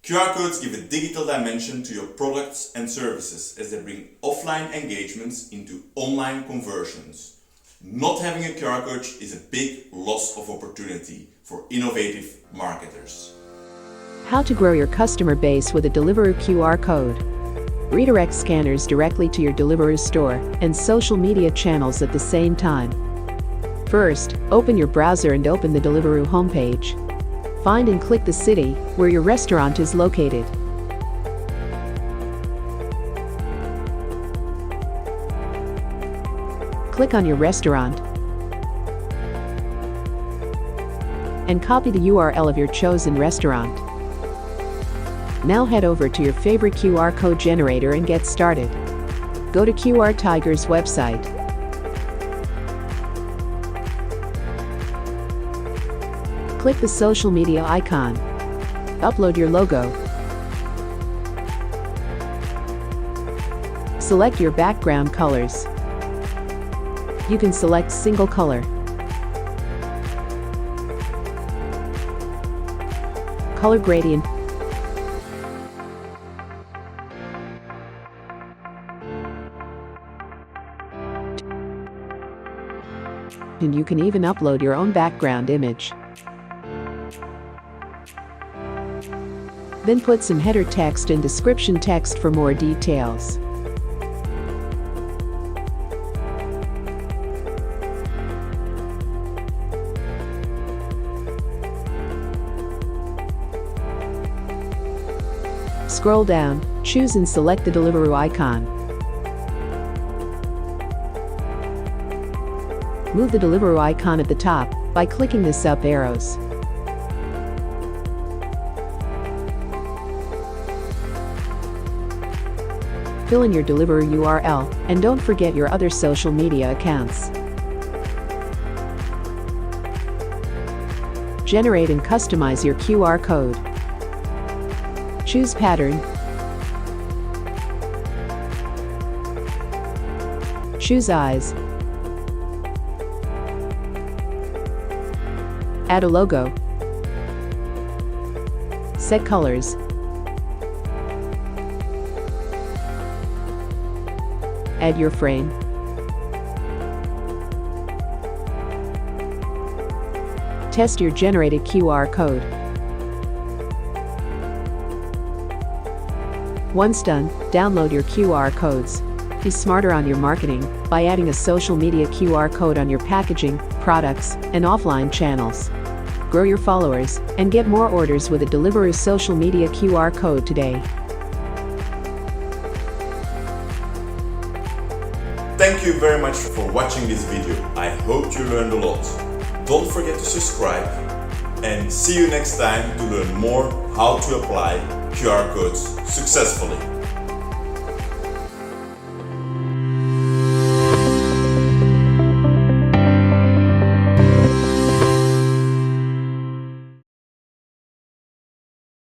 QR codes give a digital dimension to your products and services as they bring offline engagements into online conversions. Not having a QR code is a big loss of opportunity for innovative marketers. How to grow your customer base with a Deliveroo QR code. Redirect scanners directly to your Deliveroo store and social media channels at the same time. First, open your browser and open the Deliveroo homepage. Find and click the city where your restaurant is located. Click on your restaurant and copy the URL of your chosen restaurant. Now head over to your favorite QR code generator and get started. Go to QRTiger's website. Click the social media icon. Upload your logo. Select your background colors. You can select single color, color gradient, and you can even upload your own background image. Then put some header text and description text for more details. Scroll down, choose and select the Deliveroo icon. Move the Deliveroo icon at the top by clicking the up arrows. Fill in your Deliveroo URL and don't forget your other social media accounts. Generate and customize your QR code. Choose pattern. Choose eyes. Add a logo. Set colors. Add your frame. Test your generated QR code. Once done, download your QR codes. Be smarter on your marketing by adding a social media QR code on your packaging, products, and offline channels. Grow your followers and get more orders with a Deliveroo social media QR code today. Thank you very much for watching this video. I hope you learned a lot. Don't forget to subscribe and see you next time to learn more how to apply QR codes successfully.